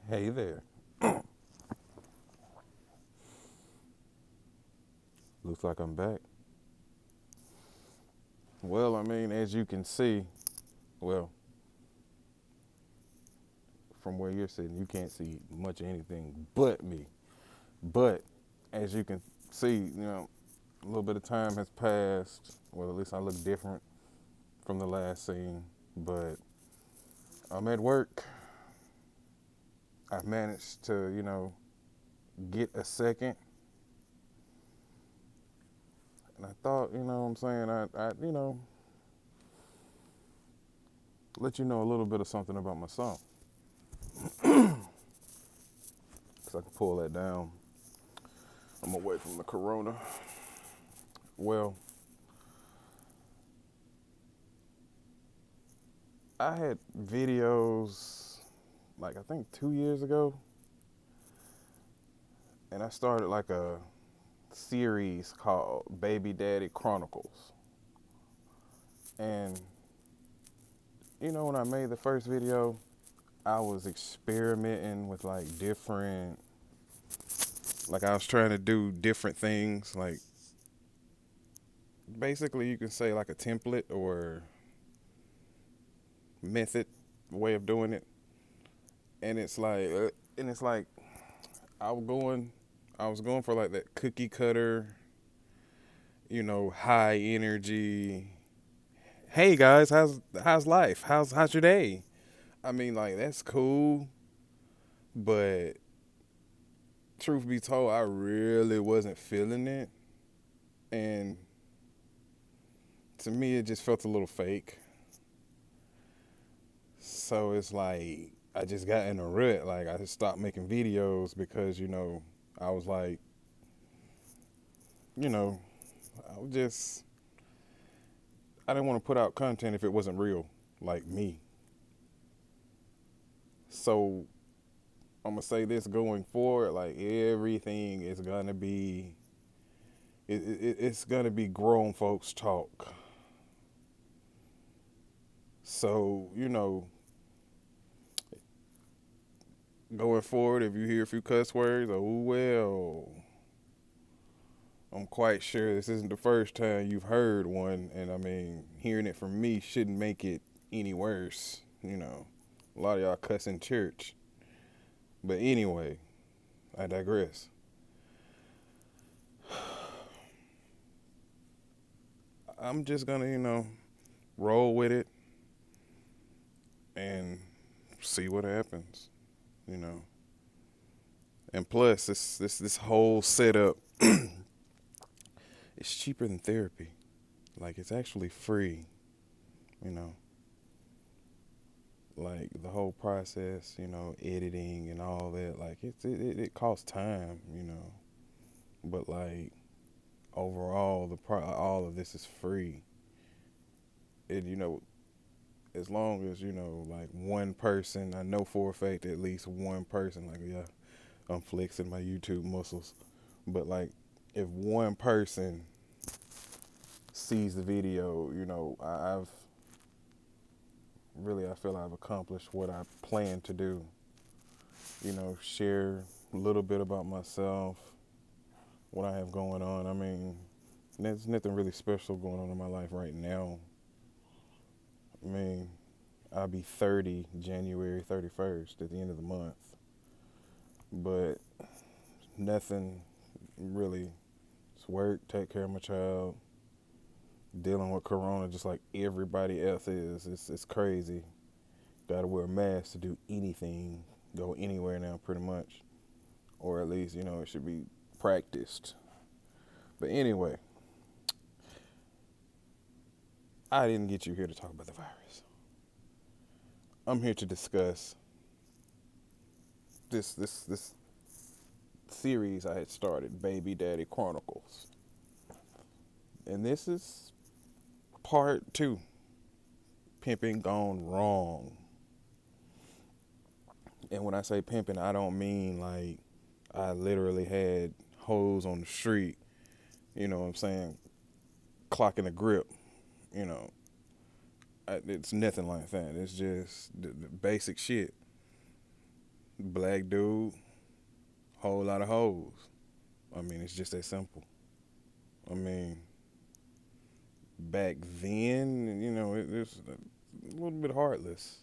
Hey there. Looks like I'm back. Well, I mean, as you can see, well, from where you're sitting, you can't see much of anything but me. But as you can see, a little bit of time has passed. Well, at least I look different from the last scene. But I'm at work. I've managed to, get a second. And I thought, what I'm saying, let you know a little bit of something about myself. Because I can pull that down. I'm away from the corona. Well, I had videos like I think 2 years ago, and I started like a series called Baby Daddy Chronicles. And when I made the first video, I was experimenting with like I was trying to do different things. Like basically, you can say like a template or method way of doing it. And it's like I was going, I was going for like that cookie cutter, high energy. Hey guys, how's life? How's your day? I mean, like that's cool, but truth be told, I really wasn't feeling it, and to me, it just felt a little fake. So it's like I just got in a rut. Like I just stopped making videos because I was like, you know, I was just I didn't want to put out content if it wasn't real, like me. So I'm gonna say this going forward, like everything is gonna be, it's gonna be grown folks talk. So going forward, if you hear a few cuss words, oh well, I'm quite sure this isn't the first time you've heard one, and I mean, hearing it from me shouldn't make it any worse. A lot of y'all cuss in church, but anyway, I digress. I'm just gonna, roll with it and see what happens, you know. And plus, this whole setup is cheaper than therapy. Like it's actually free, you know. Like the whole process, editing and all that. Like it costs time, But like overall, all of this is free. And as long as like one person, I know for a fact at least one person, like yeah, I'm flexing my YouTube muscles, but like if one person sees the video, I've really, I feel I've accomplished what I plan to do. Share a little bit about myself, what I have going on. I mean, there's nothing really special going on in my life right now. I mean, I'll be 30 January 31st at the end of the month, but nothing really. It's work, take care of my child, dealing with corona just like everybody else is. It's crazy. Got to wear a mask to do anything, go anywhere now, pretty much, or at least it should be practiced. But anyway, I didn't get you here to talk about the virus. I'm here to discuss this series I had started, Baby Daddy Chronicles, and this is part two. Pimping gone wrong. And when I say pimping, I don't mean like I literally had hoes on the street, you know what I'm saying, clocking a grip, you know. It's nothing like that. It's just the basic shit. Black dude, whole lot of hoes. I mean, it's just that simple. I mean, back then, it's a little bit heartless.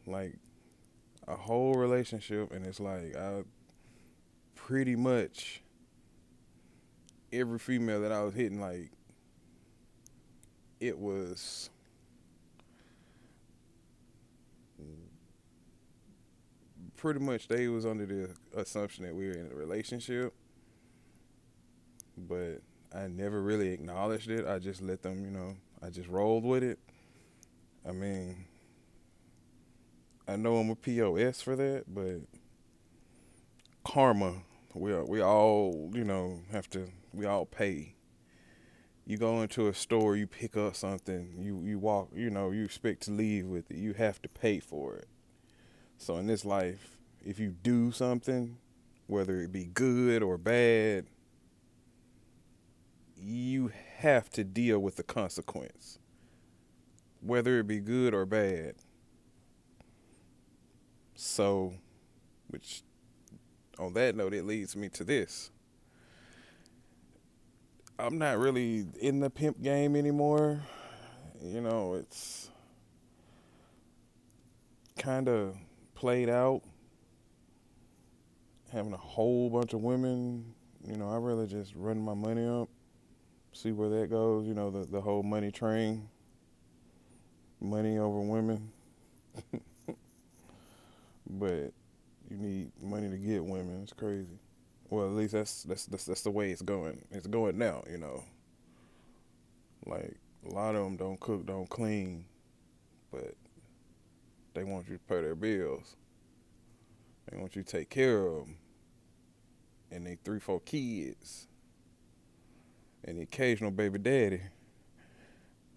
Like a whole relationship, and it's like I pretty much every female that I was hitting, like it was pretty much they was under the assumption that we were in a relationship, but I never really acknowledged it. I just let them, I just rolled with it. I mean, I know I'm a POS for that, but karma, we all, have to, we all pay. You go into a store, you pick up something, you walk, you expect to leave with it. You have to pay for it. So in this life, if you do something, whether it be good or bad, you have to deal with the consequence, whether it be good or bad. So, which on that note, it leads me to this. I'm not really in the pimp game anymore. It's kind of played out. Having a whole bunch of women, I really just run my money up, see where that goes. The whole money train, money over women. But you need money to get women. It's crazy. Well, at least that's the way it's going. It's going now. Like a lot of them don't cook, don't clean, but they want you to pay their bills. They want you to take care of them, and they 3, 4 kids, and the occasional baby daddy.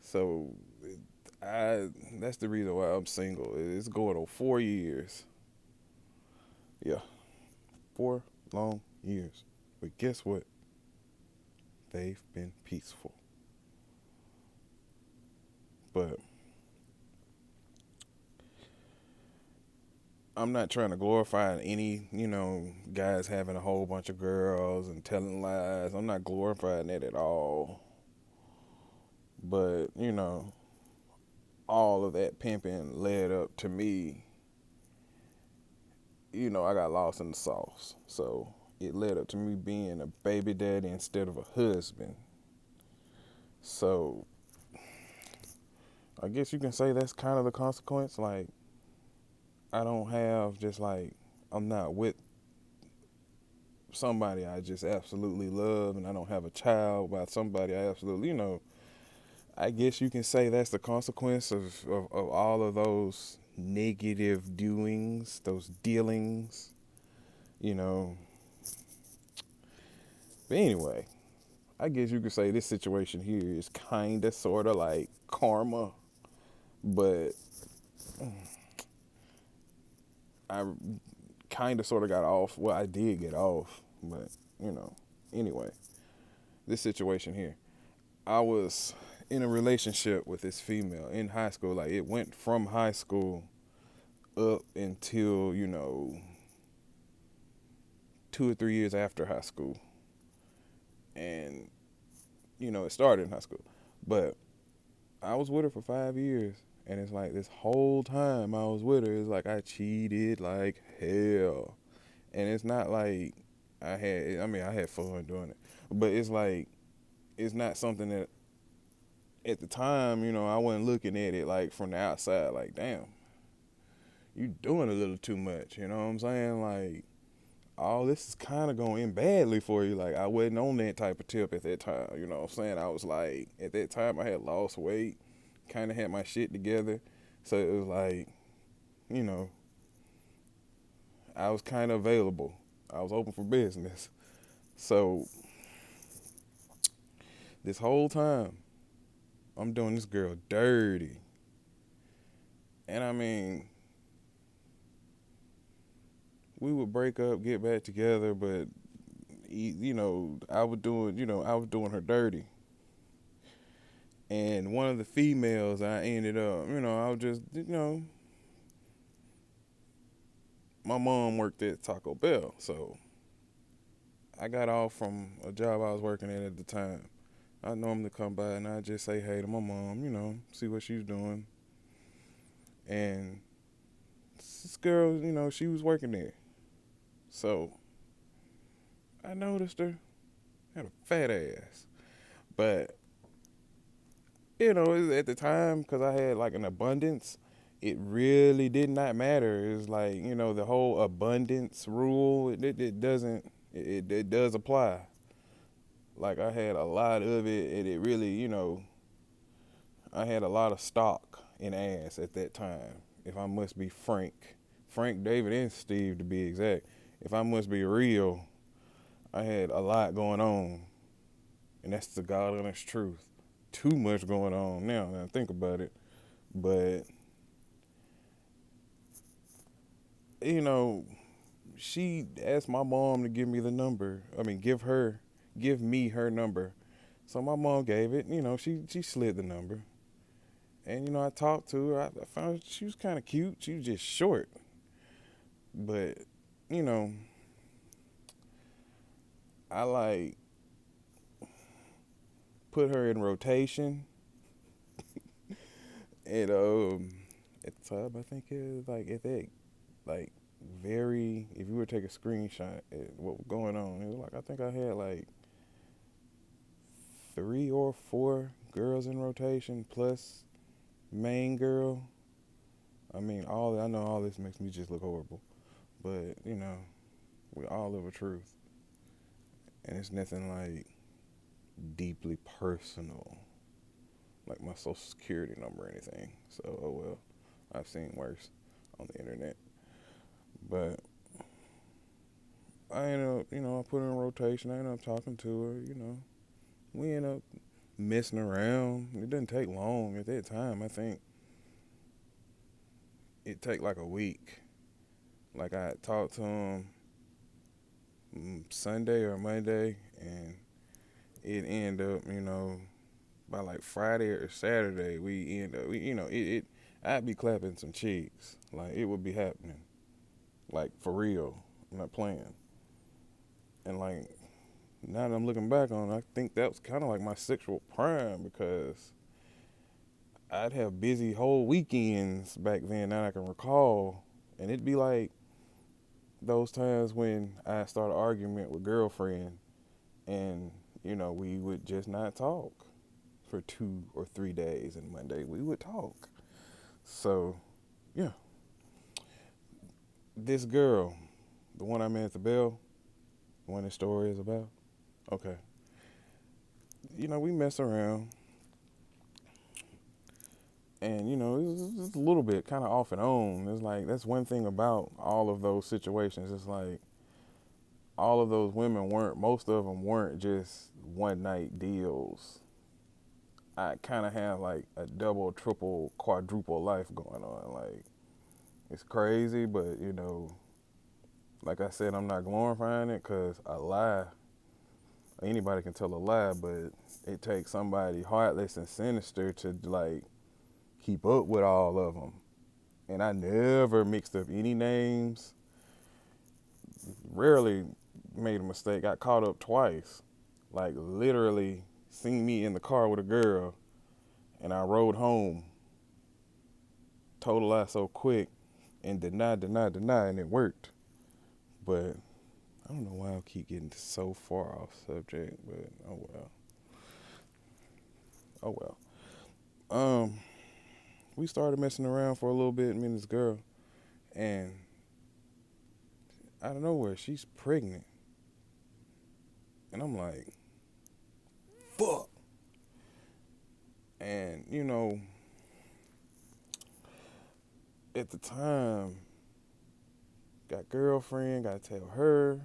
So, I that's the reason why I'm single. It's going on 4 years. Yeah, 4 long years. But guess what? They've been peaceful. But I'm not trying to glorify any, guys having a whole bunch of girls and telling lies. I'm not glorifying that at all. But, all of that pimping led up to me, I got lost in the sauce. So it led up to me being a baby daddy instead of a husband. So I guess you can say that's kind of the consequence. Like, I don't have just like, I'm not with somebody I just absolutely love, and I don't have a child by somebody I absolutely, I guess you can say that's the consequence of all of those negative doings, those dealings, you know. But anyway, I guess you could say this situation here is kind of sort of like karma, but I kind of sort of got off. Well, I did get off, but, anyway, this situation here. I was in a relationship with this female in high school. Like, it went from high school up until, 2 or 3 years after high school. And, it started in high school. But I was with her for 5 years. And it's like this whole time I was with her, it's like I cheated like hell. And it's not like I had fun doing it. But it's like, it's not something that at the time, I wasn't looking at it like from the outside, like, damn, you doing a little too much. You know what I'm saying? Like, all this is kind of going in badly for you. Like, I wasn't on that type of tip at that time. You know what I'm saying? I was like, at that time, I had lost weight, kind of had my shit together. So it was like, you know, I was kind of available. I was open for business. So this whole time, I'm doing this girl dirty. And I mean, we would break up, get back together, but I was doing her dirty. And one of the females, I ended up, I was just, my mom worked at Taco Bell, so I got off from a job I was working at the time. I normally come by and I just say hey to my mom, see what she's doing. And this girl, she was working there. So I noticed her had a fat ass. But, at the time, because I had like an abundance, it really did not matter. It's like, the whole abundance rule, it doesn't, it does apply. Like I had a lot of it, and it really, I had a lot of stock in ass at that time. If I must be Frank, David, and Steve to be exact. If I must be real, I had a lot going on, and that's the God honest truth. Too much going on now I think about it. But, you know, she asked my mom to give me the number. I mean, give me her number. So my mom gave it. She slid the number. And, I talked to her. I found she was kind of cute. She was just short. But, you know, I like put her in rotation. And at the time, I think it was like at that, like, very, if you were to take a screenshot at what was going on, it was like, I think I had like 3 or 4 girls in rotation plus main girl. I mean, I know all this makes me just look horrible, but we all live a truth, and it's nothing like deeply personal, like my social security number or anything. So, oh well, I've seen worse on the internet, but I ended up, I put her in rotation. I ended up talking to her. We ended up messing around. It didn't take long at that time. I think it take like a week. Like I talked to him Sunday or Monday, and it ended up, by like Friday or Saturday, we end up, I'd be clapping some cheeks, like it would be happening, like for real. I'm not playing, and like now that I'm looking back on it, I think that was kind of like my sexual prime because I'd have busy whole weekends back then that I can recall, and it'd be like those times when I start an argument with girlfriend and we would just not talk for 2 or 3 days, and Monday we would talk. So yeah, this girl, the one I met at the Bell, the one this story is about, okay, we mess around, and it's a little bit kind of off and on. It's like that's one thing about all of those situations. It's like all of those women most of them weren't just one night deals. I kind of have like a double, triple, quadruple life going on. Like it's crazy, but like I said, I'm not glorifying it because a lie, anybody can tell a lie, but it takes somebody heartless and sinister to like keep up with all of them. And I never mixed up any names. Rarely made a mistake. Got caught up twice. Like literally seen me in the car with a girl, and I rode home. Told a lie so quick, and deny, and it worked. But I don't know why I keep getting so far off subject. But oh well. Oh well. Um, we started messing around for a little bit, me and this girl, and out of nowhere, she's pregnant. And I'm like, fuck. And, at the time, got girlfriend, gotta tell her.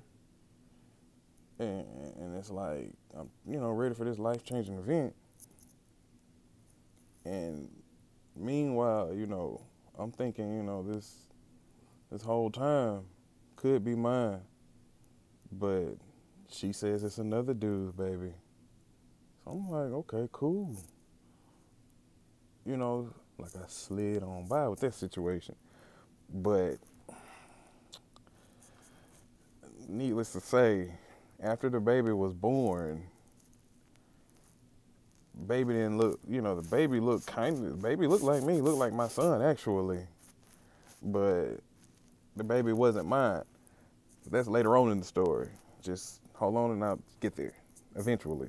And it's like, I'm, ready for this life changing event. And meanwhile, I'm thinking, this whole time could be mine. But she says it's another dude's baby. So I'm like, okay, cool. Like I slid on by with that situation. But needless to say, after the baby was born, baby didn't look, the baby looked the baby looked like me, looked like my son actually, but the baby wasn't mine. That's later on in the story. Just hold on and I'll get there eventually.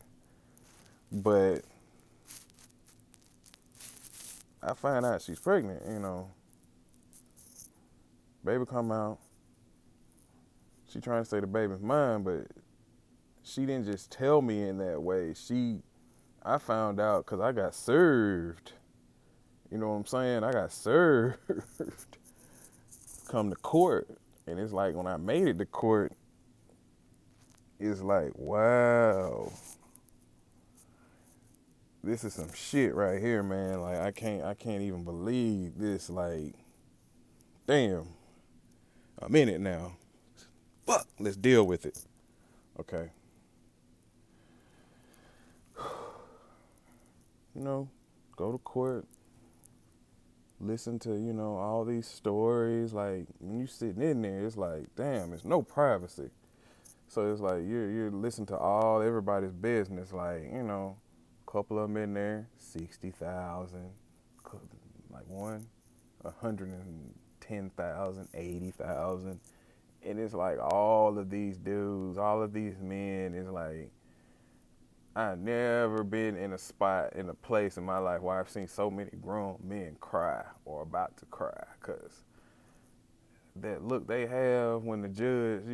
But I find out she's pregnant, baby come out. She trying to say the baby's mine, but she didn't just tell me in that way. I found out because I got served. You know what I'm saying? I got served. Come to court. And it's like when I made it to court, it's like, wow. This is some shit right here, man. Like I can't even believe this. Like, damn. I'm in it now. Fuck, let's deal with it. Okay. Go to court, listen to, all these stories. Like, when you sitting in there, it's like, damn, it's no privacy. So it's like you're listening to everybody's business. Like, a couple of them in there, 60,000, like one, 110,000, 80,000. And it's like all of these dudes, all of these men, is like, I never been in a place in my life where I've seen so many grown men cry or about to cry, because that look they have when the judge,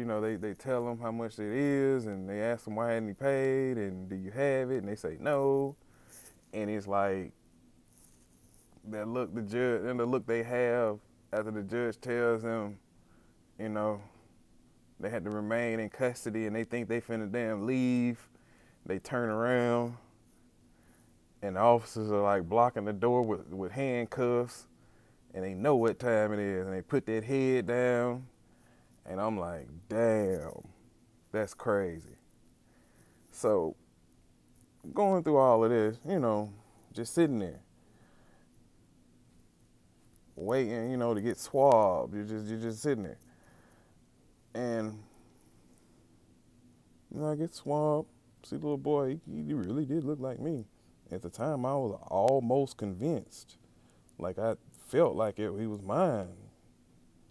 they tell them how much it is, and they ask them why hadn't he paid, and do you have it, and they say no, and it's like that look the judge and the look they have after the judge tells them, you know, they had to remain in custody, and they think they finna damn leave. They turn around, and the officers are like blocking the door with handcuffs, and they know what time it is, and they put that head down, and I'm like, damn, that's crazy. So going through all of this, just sitting there, waiting, to get swabbed. You're just sitting there, and I get swabbed. See, little boy, he really did look like me. At the time, I was almost convinced. Like, I felt like he was mine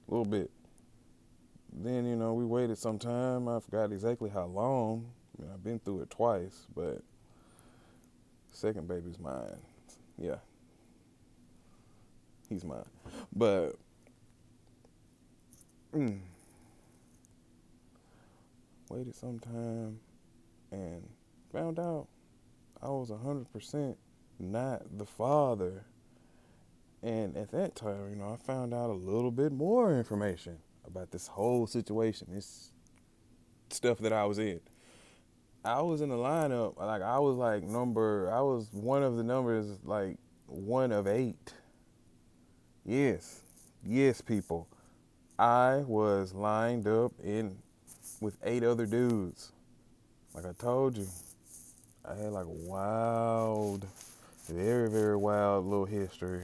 a little bit. Then, we waited some time. I forgot exactly how long. I mean, I've been through it twice, but second baby's mine. Yeah, he's mine. But, waited some time and found out I was 100% not the father. And at that time, I found out a little bit more information about this whole situation, this stuff that I was in. I was in the lineup, like I was one of the numbers, like 1 of 8. Yes, people. I was lined up with 8 other dudes. Like I told you, I had like a very, very wild little history,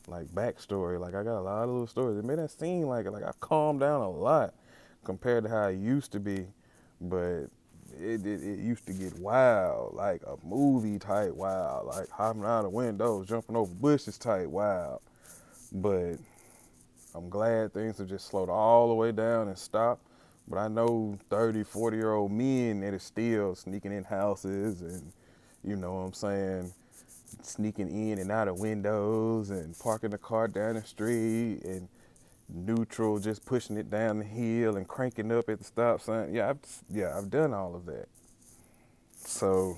like backstory. Like I got a lot of little stories. It made that seem like I calmed down a lot compared to how I used to be, but it used to get wild, like a movie type wild, like hopping out of windows, jumping over bushes type wild. But I'm glad things have just slowed all the way down and stopped. But I know 30, 40-year-old men that are still sneaking in houses and, you know what I'm saying, sneaking in and out of windows and parking the car down the street and neutral, just pushing it down the hill and cranking up at the stop sign. I've done all of that. So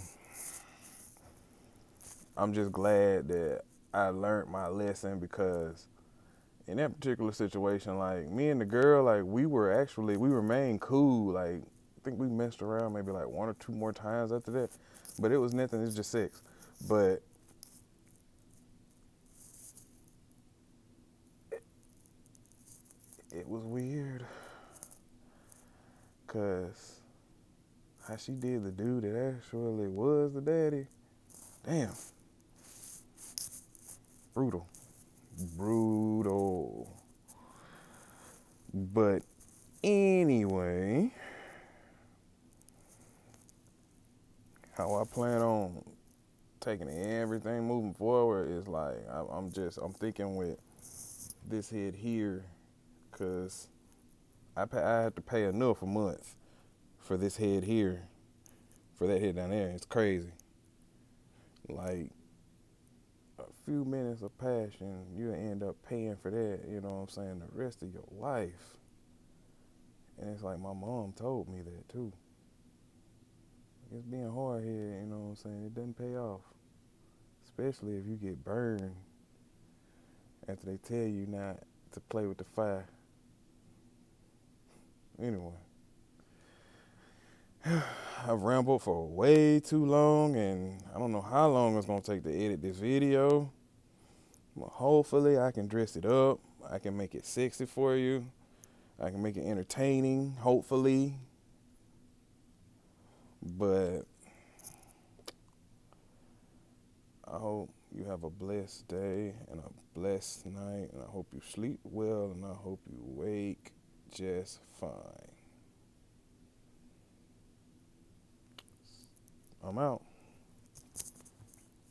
I'm just glad that I learned my lesson, because in that particular situation, like me and the girl, like we remained cool. Like I think we messed around maybe like 1 or 2 more times after that, but it was nothing. It's just sex. But it was weird, cause how she did the dude that actually was the daddy. Damn. Brutal. But anyway, plan on taking everything moving forward is like I'm thinking with this head here, cause I had to pay enough a month for this head here, for that head down there. It's crazy. Like a few minutes of passion, you end up paying for that. You know what I'm saying? The rest of your life. And it's like my mom told me that too. It's being hard here. You know what I'm saying? It doesn't pay off, especially if you get burned after they tell you not to play with the fire. Anyway, I've rambled for way too long, and I don't know how long it's gonna take to edit this video. But hopefully, I can dress it up. I can make it sexy for you. I can make it entertaining, hopefully. But I hope you have a blessed day and a blessed night, and I hope you sleep well, and I hope you wake just fine. I'm out.